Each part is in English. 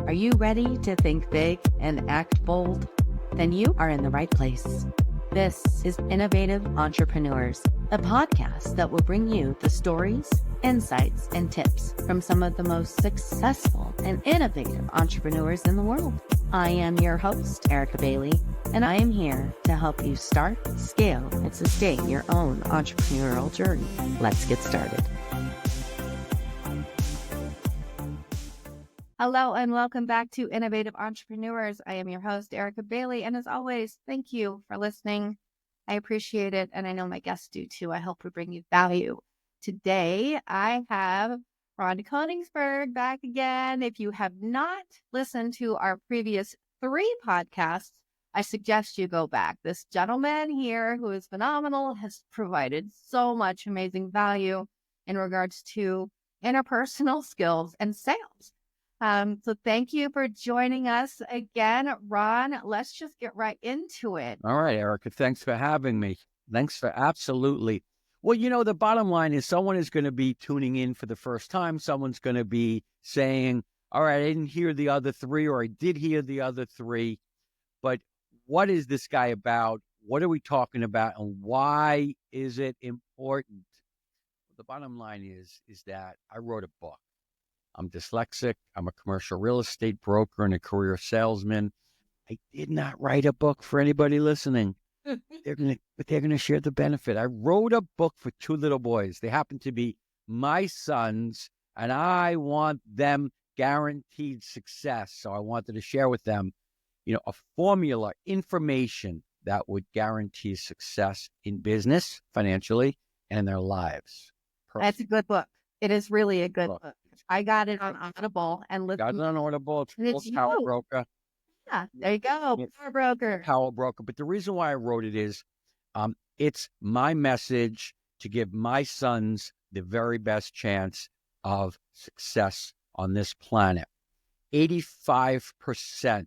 Are you ready to think big and act bold? Then you are in the right place. This is Innovative Entrepreneurs, a podcast that will bring you the stories, insights, and tips from some of the most successful and innovative entrepreneurs in the world. I am your host, Erica Bailey, and I am here to help you start, scale, and sustain your own entrepreneurial journey. Let's get started. Hello and welcome back to Innovative Entrepreneurs. I am your host, Erica Bailey, and as always, thank you for listening. I appreciate it, and I know my guests do too. I hope we bring you value. Today, I have Ron Koenigsberg back again. If you have not listened to our previous 3 podcasts, I suggest you go back. This gentleman here, who is phenomenal, has provided so much amazing value in regards to interpersonal skills and sales. So thank you for joining us again, Ron. Let's just get right into it. All right, Erica, thanks for having me. Thanks for absolutely. Well, the bottom line is someone is going to be tuning in for the first time. Someone's going to be saying, all right, I didn't hear the other 3, or I did hear the other 3, but what is this guy about? What are we talking about? And why is it important? The bottom line is that I wrote a book. I'm dyslexic. I'm a commercial real estate broker and a career salesman. I did not write a book for anybody listening. They're gonna share the benefit. I wrote a book for 2 little boys. They happen to be my sons, and I want them guaranteed success. So I wanted to share with them, a formula, information that would guarantee success in business, financially, and their lives. That's a good book. It is really a good book. I got it on Audible and listened. Got it on Audible. It's Power Broker. Yeah, there you go. Power Broker. Power Broker. But the reason why I wrote it is it's my message to give my sons the very best chance of success on this planet. 85%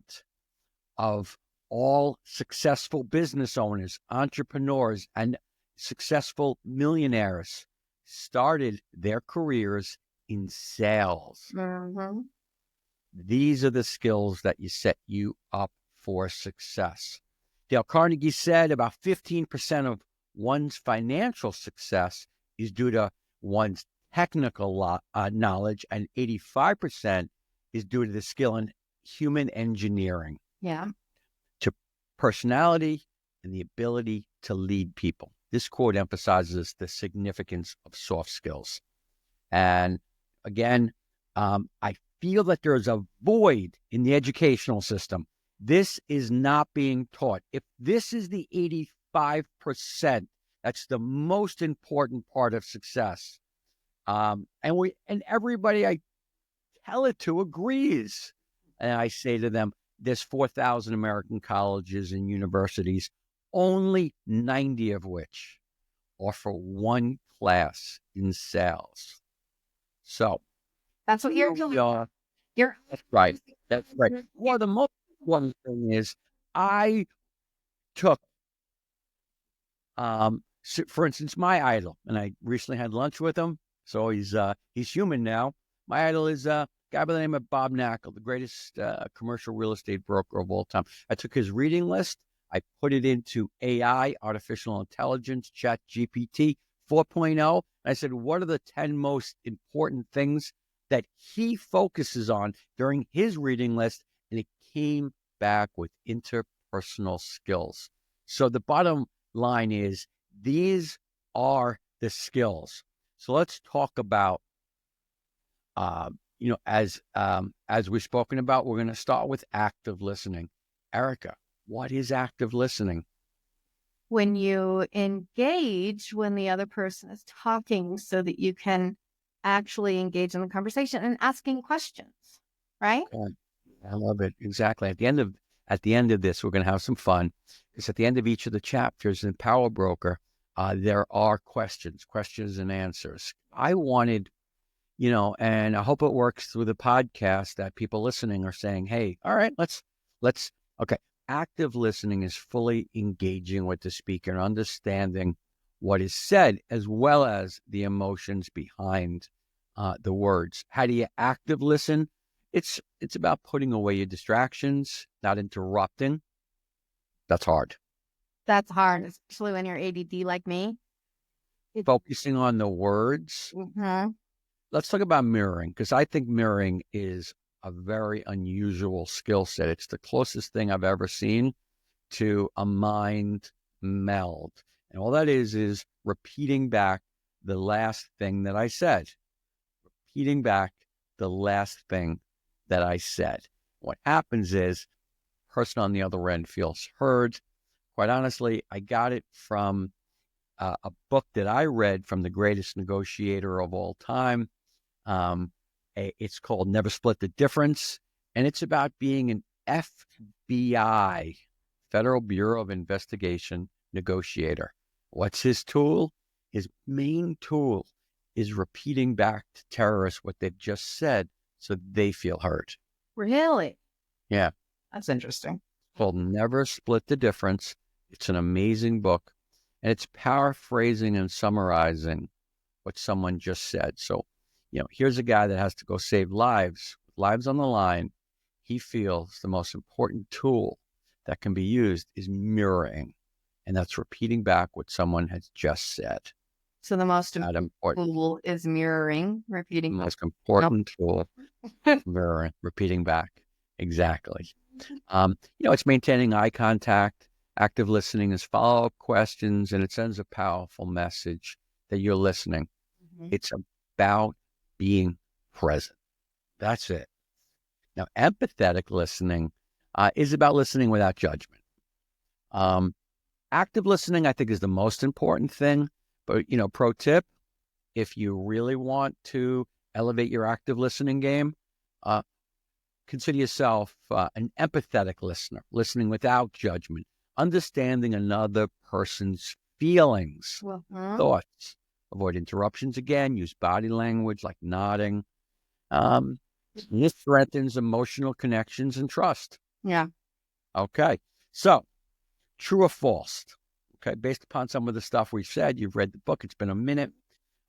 of all successful business owners, entrepreneurs, and successful millionaires started their careers in sales. Mm-hmm. These are the skills that set you up for success. Dale Carnegie said about 15% of one's financial success is due to one's technical knowledge, and 85% is due to the skill in human engineering. Yeah. To personality and the ability to lead people. This quote emphasizes the significance of soft skills. And again, I feel that there's a void in the educational system. This is not being taught. If this is the 85%, that's the most important part of success. And everybody I tell it to agrees. And I say to them, there's 4,000 American colleges and universities, only 90 of which offer 1 class in sales. So that's what you're doing. That's right. That's right. Well, the most important thing is I took, for instance, my idol, and I recently had lunch with him. So he's human now. My idol is a guy by the name of Bob Knackel, the greatest commercial real estate broker of all time. I took his reading list. I put it into AI, artificial intelligence, Chat GPT 4.0. And I said, what are the 10 most important things that he focuses on during his reading list? And it came back with interpersonal skills. So the bottom line is these are the skills. So let's talk about, as we've spoken about, we're going to start with active listening. Erica, what is active listening? When you engage when the other person is talking so that you can actually engage in the conversation and asking questions, right? I love it. Exactly. At the end of this, we're going to have some fun, because at the end of each of the chapters in Power Broker, there are questions and answers. I wanted, and I hope it works through the podcast, that people listening are saying, hey, all right, let's, okay. Active listening is fully engaging with the speaker and understanding what is said, as well as the emotions behind the words. How do you active listen? It's about putting away your distractions, not interrupting. That's hard. That's hard, especially when you're ADD like me. Focusing on the words. Mm-hmm. Let's talk about mirroring, because I think mirroring is a very unusual skill set. It's the closest thing I've ever seen to a mind meld. And all that is repeating back the last thing that I said. Repeating back the last thing that I said. What happens is the person on the other end feels heard. Quite honestly, I got it from a book that I read from the greatest negotiator of all time. It's called Never Split the Difference, and it's about being an FBI, Federal Bureau of Investigation negotiator. What's his tool? His main tool is repeating back to terrorists what they've just said so they feel heard. Really? Yeah. That's interesting. It's called Never Split the Difference. It's an amazing book, and it's paraphrasing and summarizing what someone just said. So, here's a guy that has to go save lives on the line. He feels the most important tool that can be used is mirroring, and that's repeating back what someone has just said. So the most important tool is mirroring, repeating. The most important tool, mirroring, repeating back. Exactly. It's maintaining eye contact. Active listening is follow-up questions, and it sends a powerful message that you're listening. Mm-hmm. It's about being present. That's it. Now, empathetic listening is about listening without judgment. Active listening, I think, is the most important thing. But, pro tip, if you really want to elevate your active listening game, consider yourself an empathetic listener, listening without judgment, understanding another person's feelings, thoughts. Avoid interruptions again. Use body language like nodding. This strengthens emotional connections and trust. Yeah. Okay. So, true or false? Okay. Based upon some of the stuff we said, you've read the book. It's been a minute.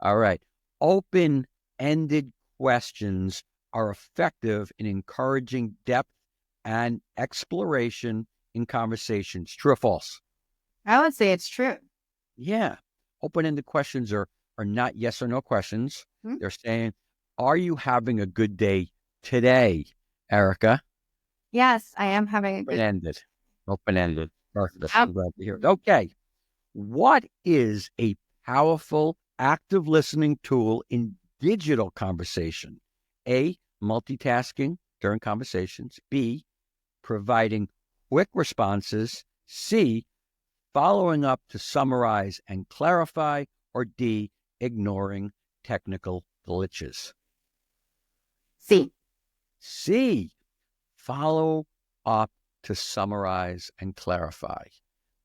All right. Open-ended questions are effective in encouraging depth and exploration in conversations. True or false? I would say it's true. Yeah. Open-ended questions are not yes or no questions. Mm-hmm. They're saying, are you having a good day today, Erica? Yes, I am having a good day. Open-ended. Perfect. I'm glad to hear it. Okay. What is a powerful active listening tool in digital conversation? A, multitasking during conversations. B, providing quick responses. C, following up to summarize and clarify. Or D, ignoring technical glitches. C, follow up to summarize and clarify.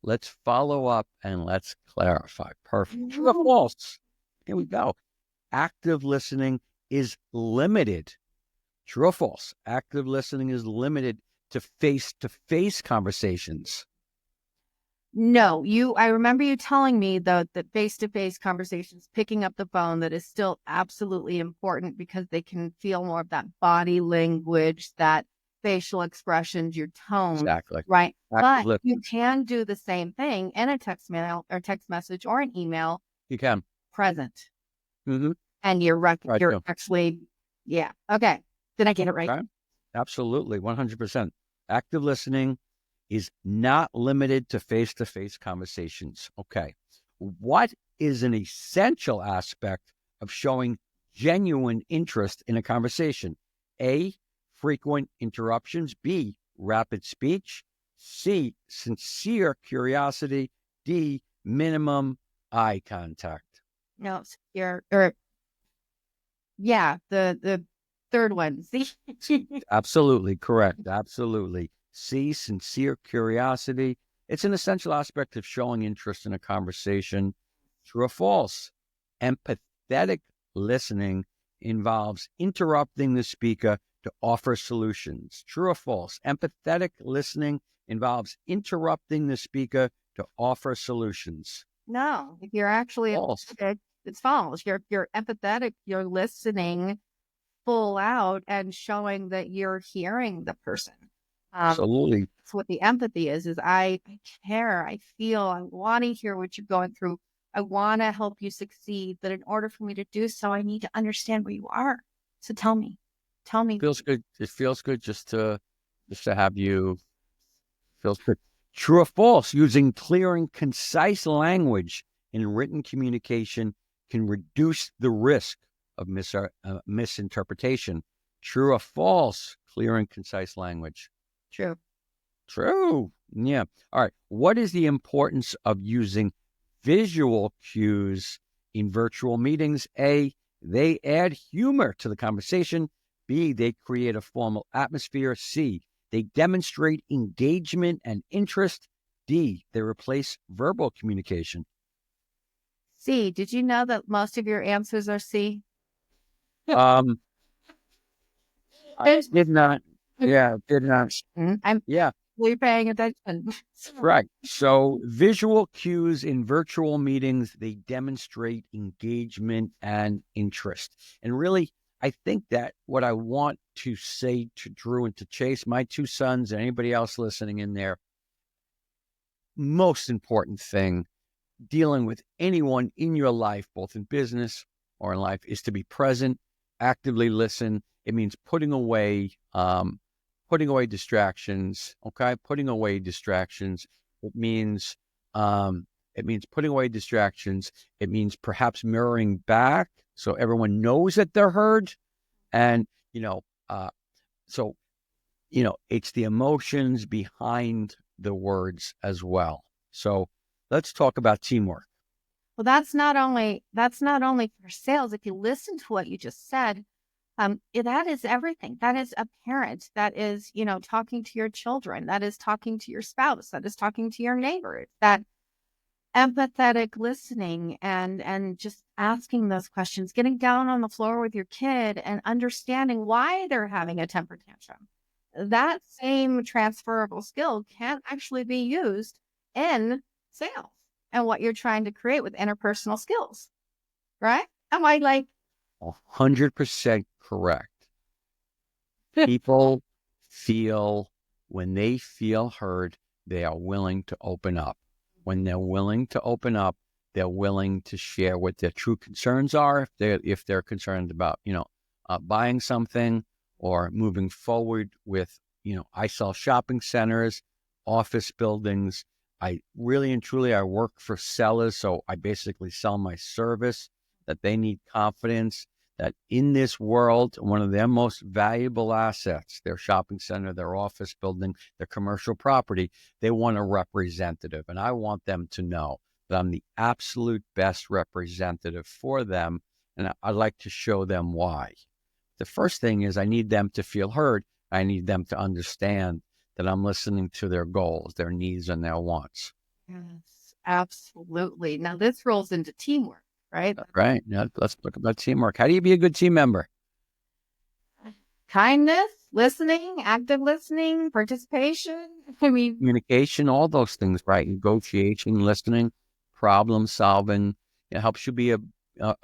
Let's follow up and let's clarify. Perfect. True or false? Here we go. Active listening is limited. True or false? Active listening is limited to face-to-face conversations. No, I remember you telling me though that face-to-face conversations, picking up the phone, that is still absolutely important because they can feel more of that body language, that facial expressions, your tone. Exactly. Right. But you can do the same thing in a text message or an email. You can. Present. Mm-hmm. And you're actually, yeah. Okay. Did I get it right? Okay. Absolutely. 100%. Active listening is not limited to face-to-face conversations. Okay. What is an essential aspect of showing genuine interest in a conversation? A, frequent interruptions. B, rapid speech. C, sincere curiosity. D, minimum eye contact. No, the third one. C. Absolutely correct. Absolutely. C, sincere curiosity. It's an essential aspect of showing interest in a conversation. True or false? Empathetic listening involves interrupting the speaker to offer solutions. True or false? Empathetic listening involves interrupting the speaker to offer solutions. No, if you're actually false. It's false. You're empathetic. You're listening full out and showing that you're hearing the person. Absolutely. That's what the empathy is I care, I feel, I want to hear what you're going through. I want to help you succeed, but in order for me to do so, I need to understand where you are. So tell me. Feels good. It feels good just to have you. Feels good. True or false? Using clear and concise language in written communication can reduce the risk of misinterpretation. True or false? Clear and concise language. True. True. Yeah. All right. What is the importance of using visual cues in virtual meetings? A, they add humor to the conversation. B, they create a formal atmosphere. C, they demonstrate engagement and interest. D, they replace verbal communication. C, did you know that most of your answers are C? I did not. Yeah, did not. I'm Yeah. really paying attention. Right. So visual cues in virtual meetings, they demonstrate engagement and interest. And really, I think that what I want to say to Drew and to Chase, my two sons, and anybody else listening in there, most important thing dealing with anyone in your life, both in business or in life, is to be present, actively listen. It means putting away distractions. Okay, putting away distractions. It means putting away distractions. It means perhaps mirroring back so everyone knows that they're heard. And so it's the emotions behind the words as well. So let's talk about teamwork. Well, that's not only for sales. If you listen to what you just said, that is everything. That is a parent. That is, talking to your children. That is talking to your spouse. That is talking to your neighbors. That empathetic listening and just asking those questions, getting down on the floor with your kid and understanding why they're having a temper tantrum. That same transferable skill can actually be used in sales and what you're trying to create with interpersonal skills, right? Am I like 100% correct? People feel, when they feel heard, they are willing to open up. When they're willing to open up, they're willing to share what their true concerns are. If they're concerned about, buying something or moving forward with, I sell shopping centers, office buildings. I really and truly, I work for sellers. So I basically sell my service, that they need confidence that in this world, one of their most valuable assets, their shopping center, their office building, their commercial property, they want a representative. And I want them to know that I'm the absolute best representative for them. And I'd like to show them why. The first thing is I need them to feel heard. I need them to understand that I'm listening to their goals, their needs, and their wants. Yes, absolutely. Now this rolls into teamwork, right? Right. Now let's talk about teamwork. How do you be a good team member? Kindness, listening, active listening, participation. Communication, all those things, right? Negotiation, listening, problem solving. It helps you be a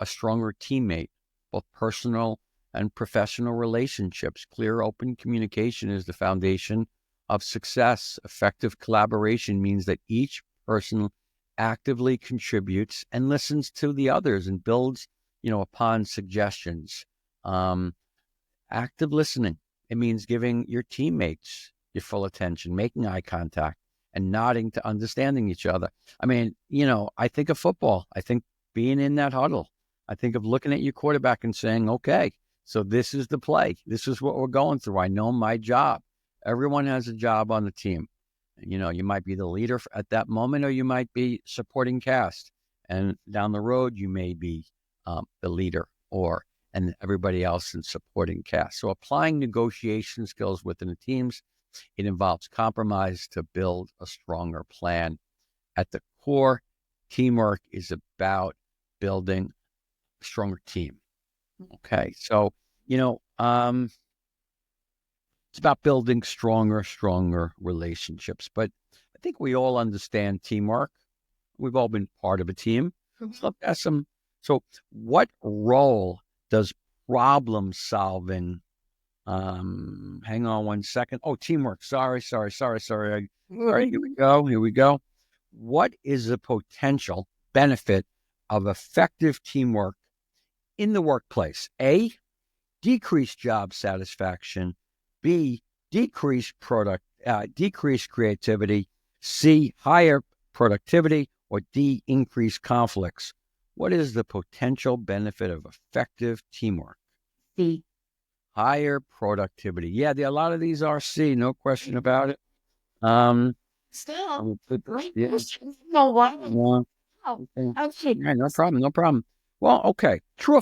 stronger teammate, both personal and professional relationships. Clear, open communication is the foundation of success. Effective collaboration means that each person actively contributes and listens to the others and builds, upon suggestions. Active listening, it means giving your teammates your full attention, making eye contact, and nodding to understanding each other. I mean, I think of football. I think being in that huddle. I think of looking at your quarterback and saying, okay, so this is the play. This is what we're going through. I know my job. Everyone has a job on the team. You might be the leader at that moment, or you might be supporting cast. And down the road, you may be the leader and everybody else in supporting cast. So applying negotiation skills within the teams, it involves compromise to build a stronger plan. At the core, teamwork is about building a stronger team. Okay. So, it's about building stronger relationships. But I think we all understand teamwork. We've all been part of a team. So let's ask some. So what role does problem solving. Hang on one second. Oh, teamwork. Sorry. All right, here we go. What is the potential benefit of effective teamwork in the workplace? A, decreased job satisfaction. B, decreased creativity. C, higher productivity. Or D, increased conflicts. What is the potential benefit of effective teamwork? C. Higher productivity. Yeah, a lot of these are C, no question about it. Still. Yeah. No one. Okay. Right, no problem. Well, okay. True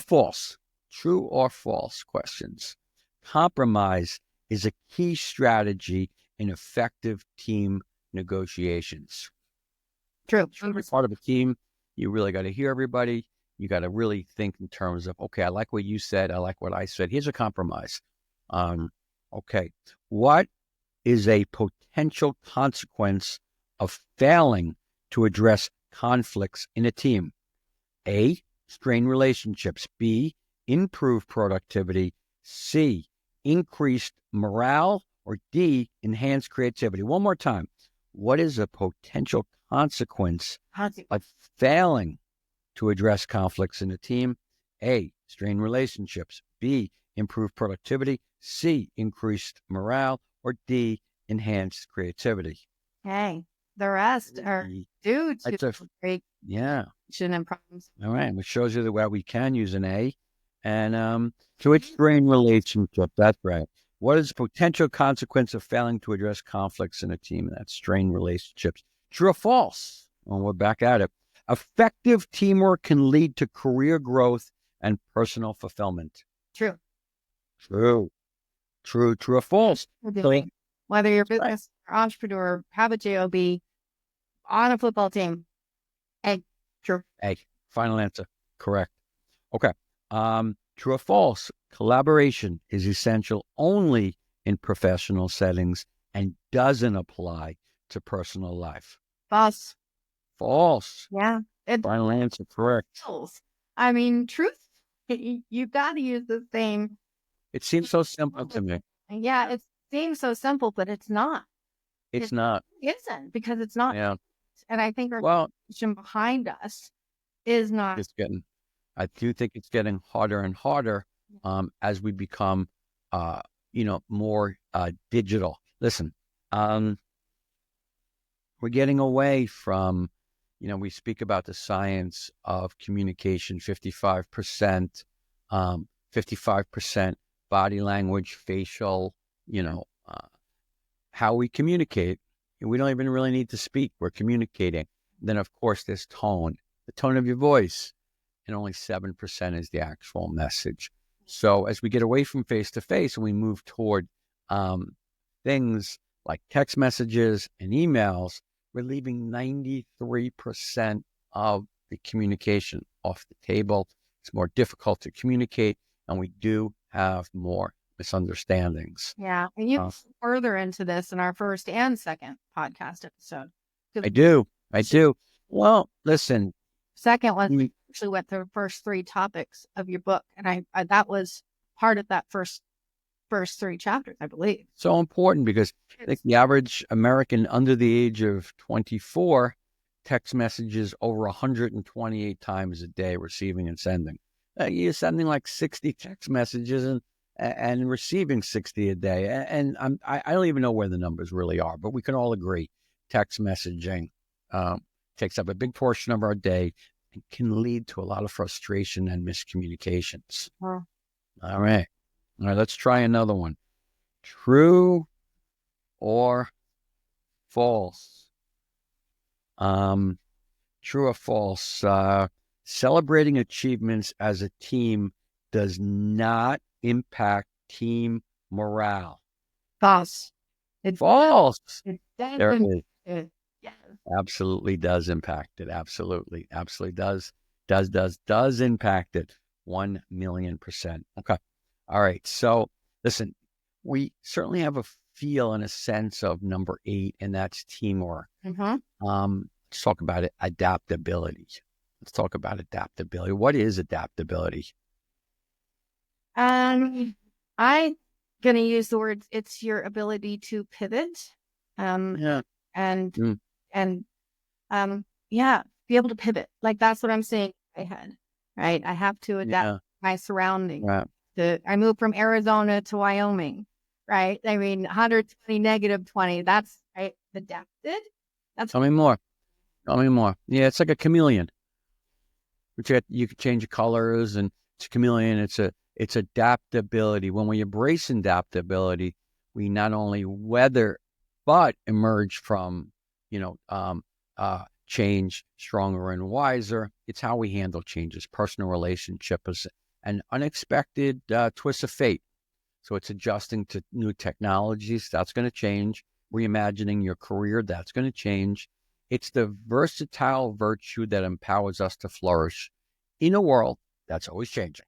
or false questions. Compromise is a key strategy in effective team negotiations. True. Part of a team, you really got to hear everybody. You got to really think in terms of, okay, I like what you said. I like what I said. Here's a compromise. Okay. What is a potential consequence of failing to address conflicts in a team? A, strain relationships. B, improve productivity. C, increased morale. Or D, enhance creativity. One more time. What is a potential consequence of failing to address conflicts in a team? A, strain relationships. B, improve productivity. C, increased morale. Or D, enhanced creativity. Okay. The rest are due to great yeah. and problems. All right, which shows you that we can use an A. And so it's strain relationship. That's right. What is the potential consequence of failing to address conflicts in a team? That's strain relationships. True or false? Well, we're back at it. Effective teamwork can lead to career growth and personal fulfillment. True. True or false? Whether you're a business or entrepreneur, have a job, on a football team. A. True. A. Final answer. Correct. Okay. True or false? Collaboration is essential only in professional settings and doesn't apply to personal life. False. False. Yeah. Final answer. Correct. False. I mean, truth. You've got to use the same. It seems so simple to me. Yeah, it seems so simple, but it's not. It's not. It isn't, because it's not. Yeah. And I think our position behind us is not. I do think it's getting harder and harder as we become, more digital. Listen, we're getting away from, we speak about the science of communication, 55%, 55% body language, facial, how we communicate. We don't even really need to speak. We're communicating. Then, of course, there's tone, the tone of your voice, and only 7% is the actual message. So as we get away from face-to-face and we move toward things like text messages and emails, we're leaving 93% of the communication off the table. It's more difficult to communicate, and we do have more misunderstandings. Yeah. And you further into this in our first and second podcast episode. I do. Well, listen. Second one, we actually went through the first three topics of your book. And I that was part of that first three chapters, I believe. So important, because I think the average American under the age of 24 text messages over 128 times a day, receiving and sending. You're sending like 60 text messages and receiving 60 a day. And I don't even know where the numbers really are, but we can all agree text messaging takes up a big portion of our day and can lead to a lot of frustration and miscommunications. All right, let's try another one. True or false? True or false? Celebrating achievements as a team does not impact team morale. False. False. It doesn't. Yes. Absolutely does impact it. Absolutely does impact it. 1,000,000%. Okay. All right. So listen, we certainly have a feel and a sense of number 8, and that's teamwork. Let's talk about it. Adaptability. What is adaptability? I'm going to use the words, it's your ability to pivot. Yeah. And, Mm. and, yeah, be able to pivot. Like that's what I'm saying in my head, right? I have to adapt Yeah. my surroundings. Right. I moved from Arizona to Wyoming, right? I mean, 120, -20, that's right. Adapted. That's Tell me more. Tell me more. Yeah, it's like a chameleon. You can change the colors, and it's a chameleon. It's adaptability. When we embrace adaptability, we not only weather but emerge from change stronger and wiser. It's how we handle changes, personal relationships, and unexpected twists of fate. So it's adjusting to new technologies. That's going to change. Reimagining your career. That's going to change. It's the versatile virtue that empowers us to flourish in a world that's always changing.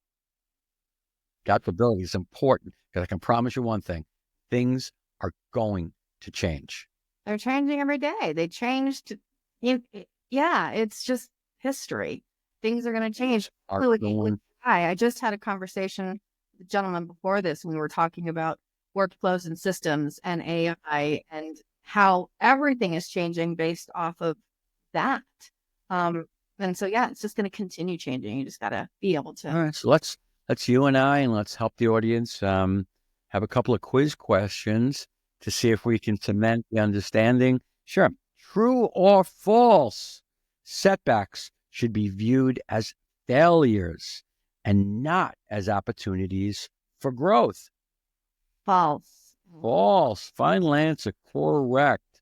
Adaptability is important because I can promise you one thing. Things are going to change. They're changing every day. They changed. Yeah, it's just history. Things are going to change. I just had a conversation with a gentleman before this when we were talking about workflows and systems and AI and how everything is changing based off of that. And so, yeah, it's just going to continue changing. You just got to be able to. All right, so let's you and I, and let's help the audience have a couple of quiz questions to see if we can cement the understanding. Sure. True or false? Setbacks should be viewed as failures and not as opportunities for growth. False. False. Final answer. Correct.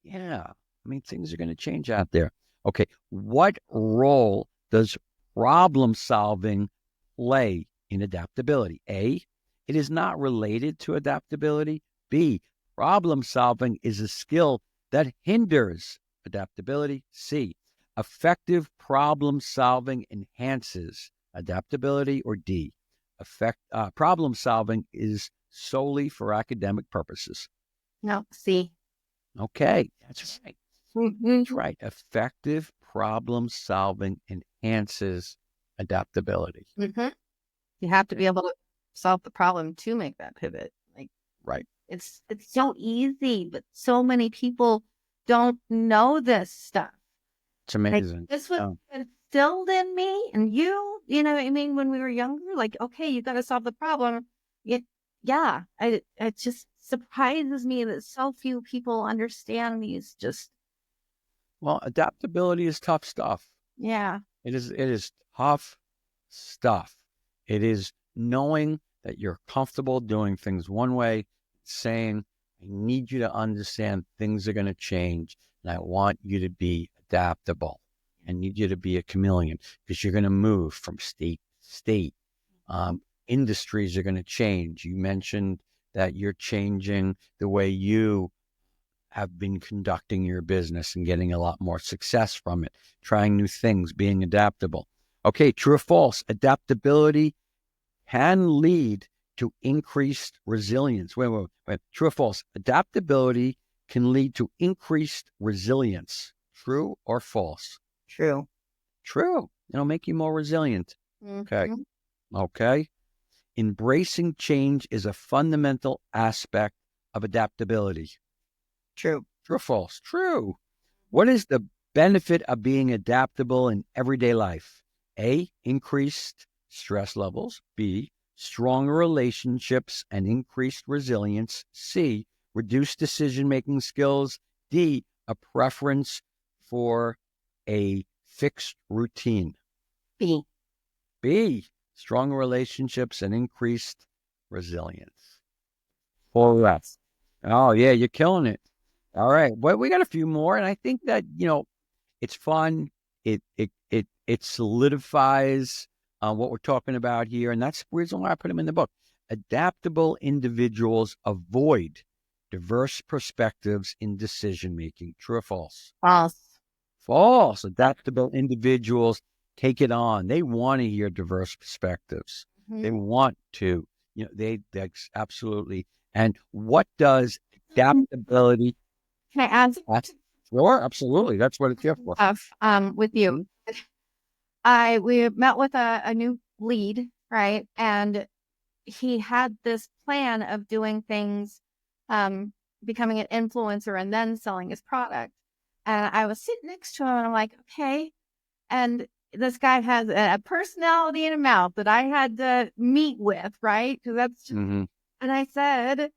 Yeah. I mean, things are going to change out there. Okay. What role does problem solving play in adaptability? A, it is not related to adaptability. B, problem solving is a skill that hinders adaptability. C, effective problem solving enhances adaptability. Or D, problem solving is solely for academic purposes. No, C. Okay, that's right. That's right. Effective problem solving enhances adaptability. Mm-hmm. You have to be able to solve the problem to make that pivot. Like, right. It's so easy, but so many people don't know this stuff. It's amazing. Like, this was instilled in me, and you know what I mean? When we were younger, like, okay, you got to solve the problem. It just surprises me that so few people understand these. Well, adaptability is tough stuff. Yeah. It is tough stuff. It is knowing that you're comfortable doing things one way, saying, I need you to understand things are going to change, and I want you to be adaptable. I need you to be a chameleon because you're going to move from state to state. Industries are going to change. You mentioned that you're changing the way you have been conducting your business and getting a lot more success from it, trying new things, being adaptable. Okay, true or false? Adaptability can lead to increased resilience. Wait. True or false? Adaptability can lead to increased resilience. True or false? True. True. It'll make you more resilient. Mm-hmm. Okay. Embracing change is a fundamental aspect of adaptability. True. True or false? True. What is the benefit of being adaptable in everyday life? A, increased stress levels. B, stronger relationships and increased resilience. C, reduced decision-making skills. D, a preference for a fixed routine. B. B, stronger relationships and increased resilience. Correct. Oh, yeah, you're killing it. All right. Well, we got a few more, and I think that, it's fun. It solidifies what we're talking about here, and that's the reason why I put them in the book. Adaptable individuals avoid diverse perspectives in decision-making. True or false? False. False. Adaptable individuals take it on. They want to hear diverse perspectives. Mm-hmm. They want to. That's absolutely. And what does adaptability? Can I add? Sure, absolutely. That's what it's here for. With you, we met with a new lead, right? And he had this plan of doing things, becoming an influencer and then selling his product. And I was sitting next to him and I'm like, okay. And this guy has a personality and a mouth that I had to meet with, right? Because that's just, Mm-hmm. and I said,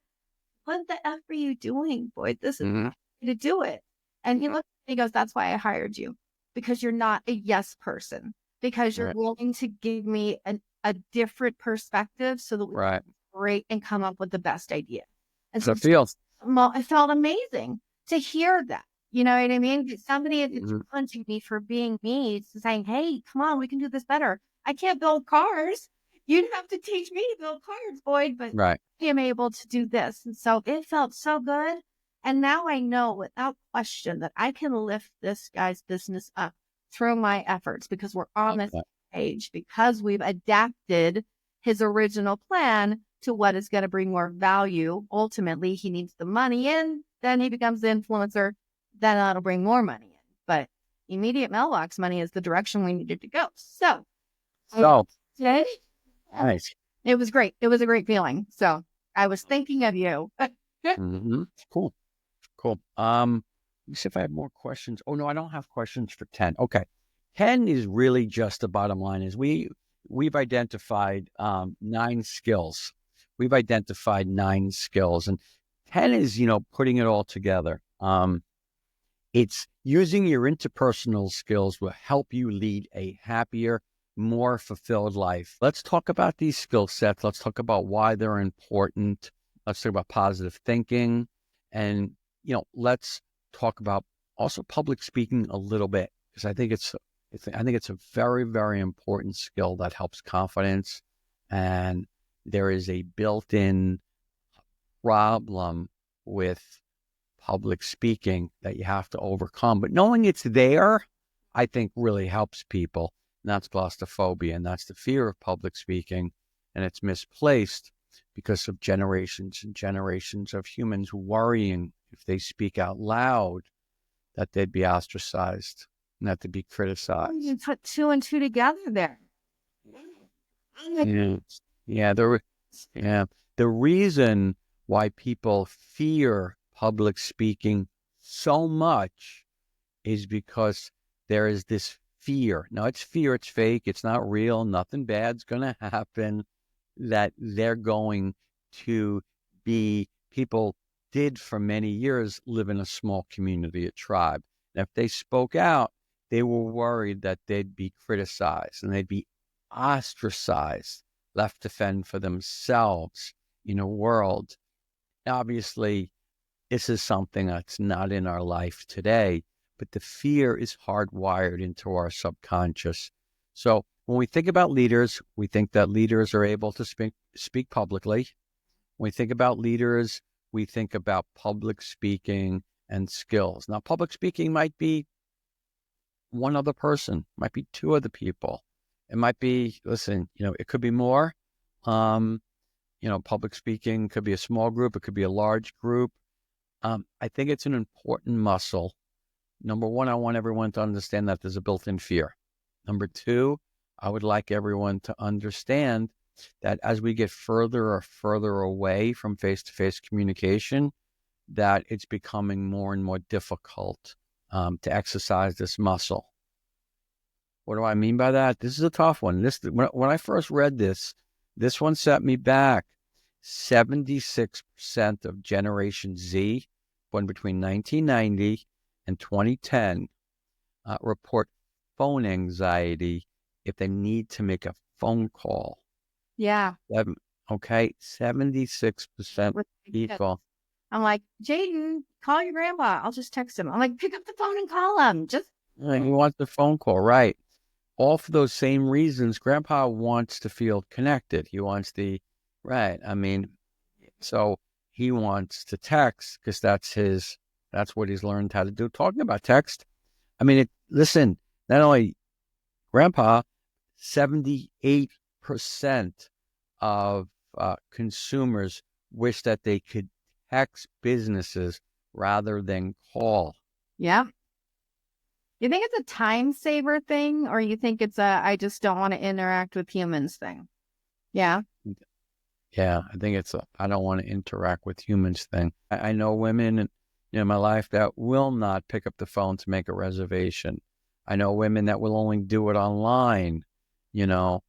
what the F are you doing, boy? This is Mm-hmm. not the way to do it. And he looked at me, he goes, that's why I hired you, because you're not a yes person, because you're Right. willing to give me a different perspective so that we Right. can break and come up with the best idea. And So so it feels. it felt amazing to hear that. You know what I mean? Somebody is Mhm. challenging me for being me, saying, hey, come on, we can do this better. I can't build cars. You'd have to teach me to build cars, Boyd, but Right. I am able to do this. And so it felt so good. And now I know without question that I can lift this guy's business up through my efforts because we're on this Okay. page, because we've adapted his original plan to what is going to bring more value. Ultimately, he needs the money in, then he becomes the influencer, then that'll bring more money in. But immediate mailbox money is the direction we needed to go. So, today, Nice. it was great. It was a great feeling. So I was thinking of you. Mm-hmm. Cool. Cool. Let me see if I have more questions. Oh no, I don't have questions for 10. Okay. 10 is really just the bottom line is we've identified 9 skills. We've identified 9 skills, and 10 is, putting it all together. It's using your interpersonal skills will help you lead a happier, more fulfilled life. Let's talk about these skill sets. Let's talk about why they're important. Let's talk about positive thinking, and let's talk about also public speaking a little bit, because I think it's a very, very important skill that helps confidence, and there is a built-in problem with public speaking that you have to overcome. But knowing it's there, I think really helps people. And that's claustrophobia, and that's the fear of public speaking. And it's misplaced because of generations and generations of humans worrying if they speak out loud that they'd be ostracized and that they'd be criticized. You put 2 and 2 together there. Yeah. Yeah. The reason why people fear public speaking so much is because there is this fear. Now, it's fear, it's fake, it's not real, nothing bad's going to happen, that they're going to be, people did for many years live in a small community, a tribe. And if they spoke out, they were worried that they'd be criticized and they'd be ostracized, left to fend for themselves in a world. Obviously, this is something that's not in our life today, but the fear is hardwired into our subconscious. So when we think about leaders, we think that leaders are able to speak publicly. When we think about leaders, we think about public speaking and skills. Now, public speaking might be one other person, might be 2 other people. It might be, listen, it could be more. Public speaking could be a small group. It could be a large group. I think it's an important muscle. Number 1, I want everyone to understand that there's a built-in fear. Number 2, I would like everyone to understand that as we get further or further away from face-to-face communication, that it's becoming more and more difficult to exercise this muscle. What do I mean by that? This is a tough one. When I first read this one set me back. 76% of Generation Z, born between 1990 and 2010, report phone anxiety if they need to make a phone call. Yeah. Okay, 76% people. I'm like, Jaden, call your grandpa. I'll just text him. I'm like, pick up the phone and call him. He wants the phone call, right? All for those same reasons. Grandpa wants to feel connected. He wants right. So he wants to text because that's what he's learned how to do. Talking about text, listen, not only Grandpa, 78% of consumers wish that they could text businesses rather than call. Yeah. You think it's a time saver thing, or you think it's I just don't want to interact with humans thing? Yeah. Yeah, I think it's I don't want to interact with humans thing. I know women in my life that will not pick up the phone to make a reservation. I know women that will only do it online. You know,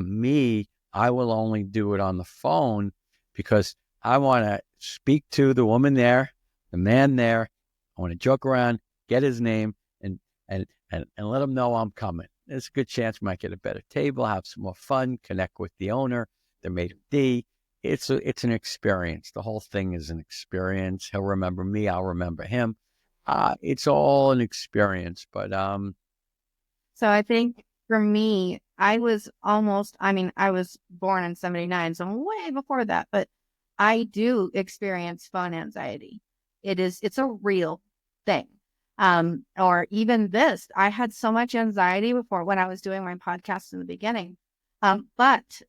me, I will only do it on the phone because I want to speak to the woman there, the man there. I want to joke around, get his name, and let him know I'm coming. There's a good chance we might get a better table, have some more fun, connect with the owner, the maitre d'. It's an experience. The whole thing is an experience. He'll remember me. I'll remember him. It's all an experience. But So I think for me, I was born in 79, so I'm way before that, but I do experience phone anxiety. It's a real thing. Or even this, I had so much anxiety before when I was doing my podcast in the beginning. But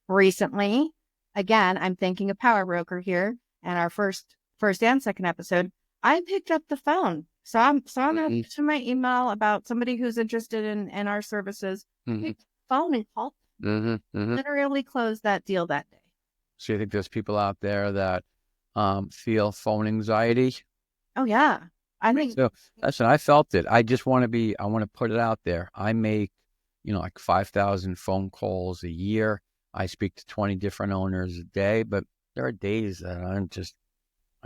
recently, again, I'm thinking of Power Broker here and our first and second episode, I picked up the phone. So I'm up to my email about somebody who's interested in our services. Picked the phone and called. Literally closed that deal that day. So you think there's people out there that feel phone anxiety? Oh yeah. I think so. Listen, I felt it. I want to put it out there. I make, like 5,000 phone calls a year. I speak to 20 different owners a day, but there are days that I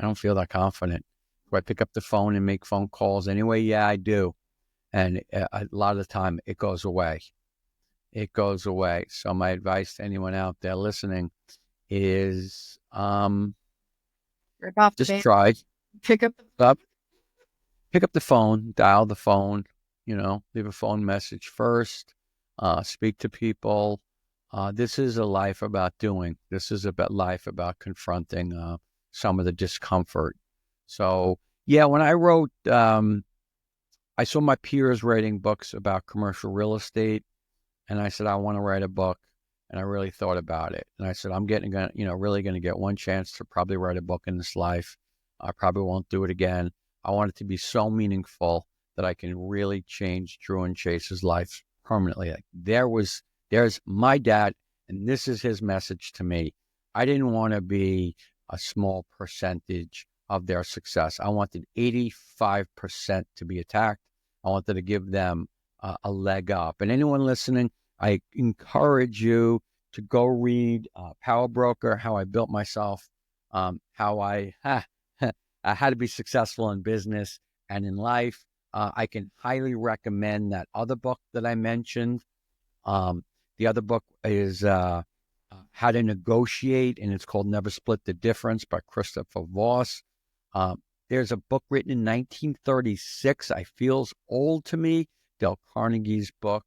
don't feel that confident. Do I pick up the phone and make phone calls anyway? Yeah, I do. And a lot of the time it goes away. It goes away. So my advice to anyone out there listening is just try. Pick up the phone, dial the phone, leave a phone message first, speak to people. This is a life about doing. This is about life about confronting some of the discomfort. So, yeah, when I wrote, I saw my peers writing books about commercial real estate, and I said, I want to write a book, and I really thought about it. And I said, I'm really going to get one chance to probably write a book in this life. I probably won't do it again. I want it to be so meaningful that I can really change Drew and Chase's life permanently. Like there's my dad, and this is his message to me. I didn't want to be a small percentage of their success. I wanted 85% to be attacked. I wanted to give them a leg up. And anyone listening, I encourage you to go read Power Broker, How I Built Myself, how I how to be successful in business and in life. I can highly recommend that other book that I mentioned. The other book is How to Negotiate, and it's called Never Split the Difference by Christopher Voss. There's a book written in 1936. I feels old to me. Dale Carnegie's book.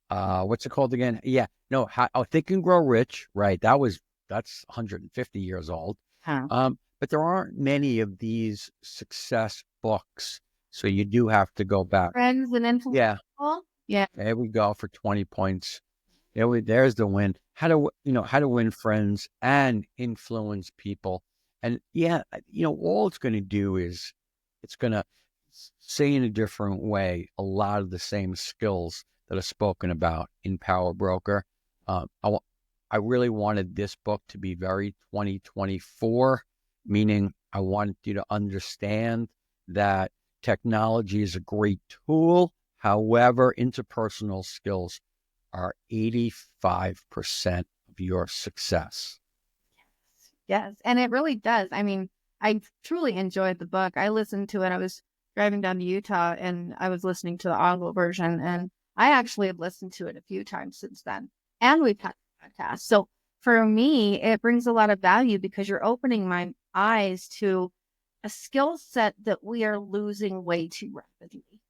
What's it called again? Yeah, no, Think and Grow Rich. Right, that's 150 years old. But there aren't many of these success books, so you do have to go back. Friends and influence. Yeah. There we go for 20 points. There's the win. How to win friends and influence people. And all it's going to do is it's going to say in a different way a lot of the same skills that are spoken about in Power Broker. I really wanted this book to be very 2024, meaning I wanted you to understand that technology is a great tool. However, interpersonal skills are 85% of your success. Yes. And it really does. I mean, I truly enjoyed the book. I listened to it. I was driving down to Utah and I was listening to the audio version, and I actually have listened to it a few times since then. And we've had a podcast. So for me, it brings a lot of value because you're opening my eyes to a skill set that we are losing way too rapidly.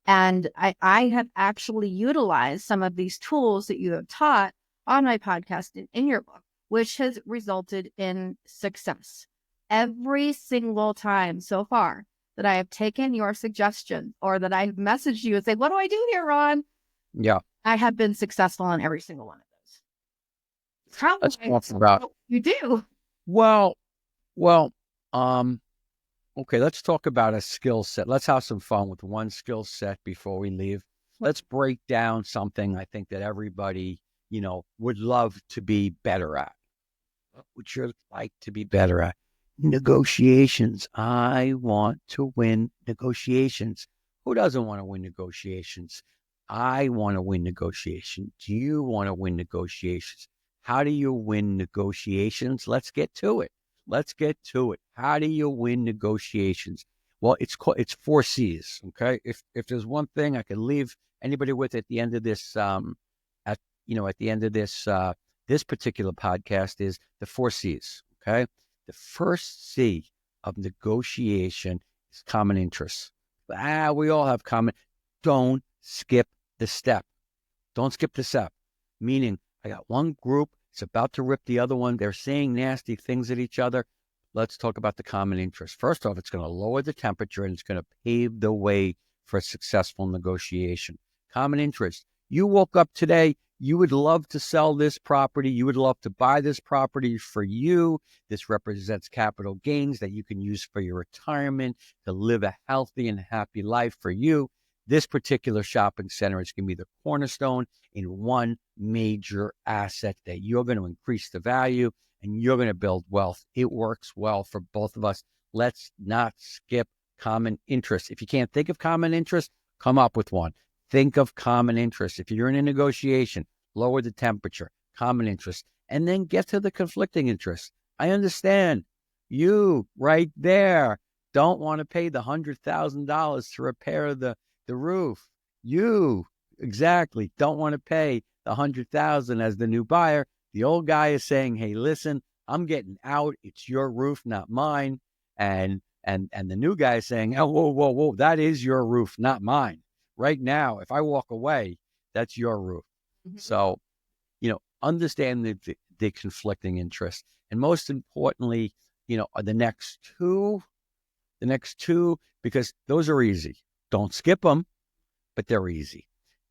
And I have actually utilized some of these tools that you have taught on my podcast and in your book, which has resulted in success. Every single time so far that I have taken your suggestion or that I've messaged you and say, what do I do here, Ron? Yeah. I have been successful in every single one of those. Probably let's talk about you do. Well, okay, let's talk about a skill set. Let's have some fun with one skill set before we leave. Let's break down something I think that everybody, would love to be better at. What would you like to be better at? Negotiations. I want to win negotiations. Who doesn't want to win negotiations? I want to win negotiations. Do you want to win negotiations? How do you win negotiations? Let's get to it. Let's get to it. How do you win negotiations? Well, it's 4 C's. Okay. If there's one thing I can leave anybody with at the end of this, at the end of this particular podcast is the 4 C's. Okay. The first C of negotiation is common interests. We all have common. Don't skip the step. Don't skip the step. Meaning, I got one group, it's about to rip the other one. They're saying nasty things at each other. Let's talk about the common interest. First off, it's going to lower the temperature and it's going to pave the way for a successful negotiation. Common interest. You woke up today, you would love to sell this property. You would love to buy this property for you. This represents capital gains that you can use for your retirement to live a healthy and happy life for you. This particular shopping center is going to be the cornerstone in one major asset that you're going to increase the value and you're going to build wealth. It works well for both of us. Let's not skip common interest. If you can't think of common interest, come up with one. Think of common interest. If you're in a negotiation, lower the temperature, common interest, and then get to the conflicting interest. I understand you right there don't want to pay the $100,000 to repair the roof. You exactly don't want to pay the $100,000 as the new buyer. The old guy is saying, hey, listen, I'm getting out. It's your roof, not mine. And the new guy is saying, oh, whoa, that is your roof, not mine. Right now, if I walk away, that's your roof. Mm-hmm. So, understand the conflicting interests. And most importantly, are the next two, because those are easy. Don't skip them, but they're easy.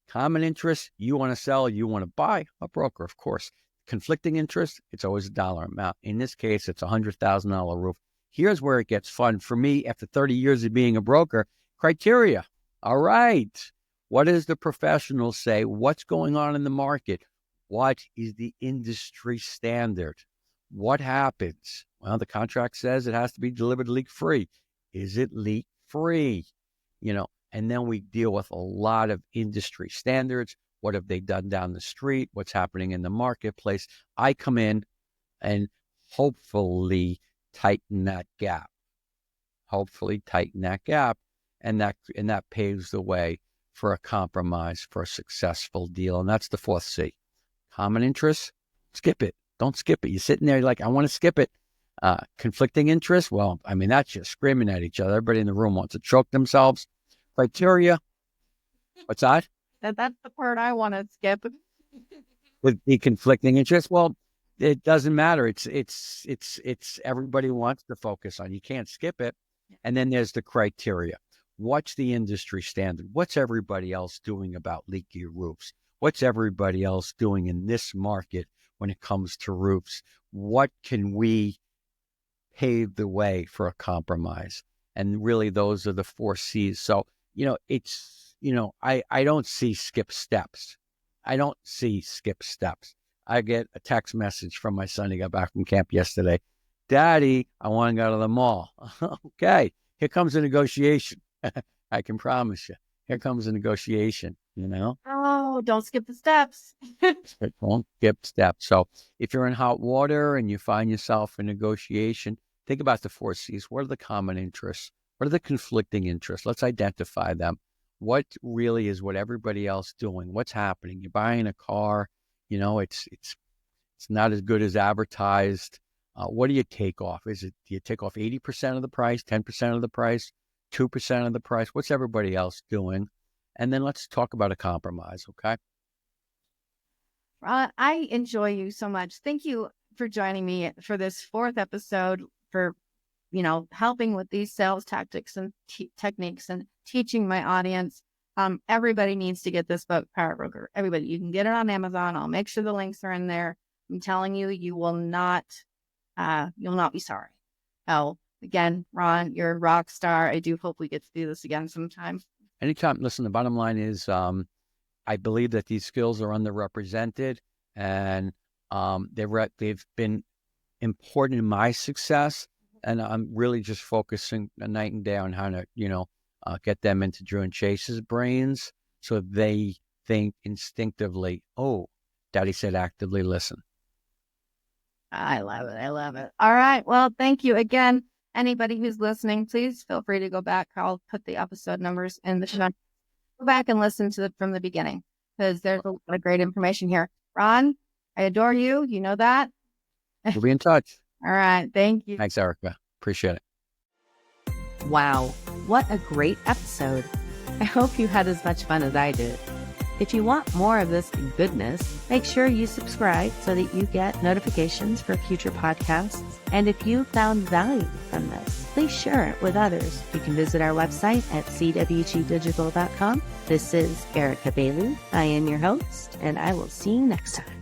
Common interest, you want to sell, you want to buy, a broker, of course. Conflicting interest, it's always a dollar amount. In this case, it's $100,000 roof. Here's where it gets fun. For me, after 30 years of being a broker, criteria. All right. What does the professional say? What's going on in the market? What is the industry standard? What happens? Well, the contract says it has to be delivered leak-free. Is it leak-free? And then we deal with a lot of industry standards. What have they done down the street? What's happening in the marketplace? I come in and hopefully tighten that gap. And that paves the way for a compromise, for a successful deal. And that's the 4th C. Common interest, skip it. Don't skip it. You're sitting there like, I want to skip it. Conflicting interest, well, that's just screaming at each other. Everybody in the room wants to choke themselves. Criteria, what's that? That's the part I want to skip. With the conflicting interest, well, it doesn't matter. It's everybody wants to focus on. You can't skip it. And then there's the criteria. What's the industry standard? What's everybody else doing about leaky roofs? What's everybody else doing in this market when it comes to roofs? What can we pave the way for a compromise? And really, those are the 4 C's. So, I don't see skip steps. I get a text message from my son. He got back from camp yesterday. Daddy, I want to go to the mall. Okay, here comes a negotiation. I can promise you. Here comes a negotiation, Oh, don't skip the steps. Don't skip steps. So if you're in hot water and you find yourself in negotiation, think about the 4 C's. What are the common interests? What are the conflicting interests? Let's identify them. What really is what everybody else doing? What's happening? You're buying a car, it's not as good as advertised. What do you take off? Do you take off 80% of the price, 10% of the price, 2% of the price? What's everybody else doing? And then let's talk about a compromise, okay? I enjoy you so much. Thank you for joining me for this 4th episode, for helping with these sales tactics and techniques and teaching my audience. Everybody needs to get this book, Power Broker. Everybody, you can get it on Amazon. I'll make sure the links are in there. I'm telling you, you'll not be sorry. Oh, again, Ron, you're a rock star. I do hope we get to do this again sometime. Anytime. Listen, the bottom line is, I believe that these skills are underrepresented, and they've been important in my success. And I'm really just focusing night and day on how to, get them into Drew and Chase's brains so they think instinctively, oh, Daddy said actively listen. I love it. I love it. All right. Well, thank you again. Anybody who's listening, please feel free to go back. I'll put the episode numbers in the show. Go back and listen to it from the beginning because there's a lot of great information here. Ron, I adore you. You know that. We'll be in touch. All right. Thank you. Thanks, Erica. Appreciate it. Wow, what a great episode. I hope you had as much fun as I did. If you want more of this goodness, make sure you subscribe so that you get notifications for future podcasts. And if you found value from this, please share it with others. You can visit our website at cwgdigital.com. This is Erica Bailey. I am your host, and I will see you next time.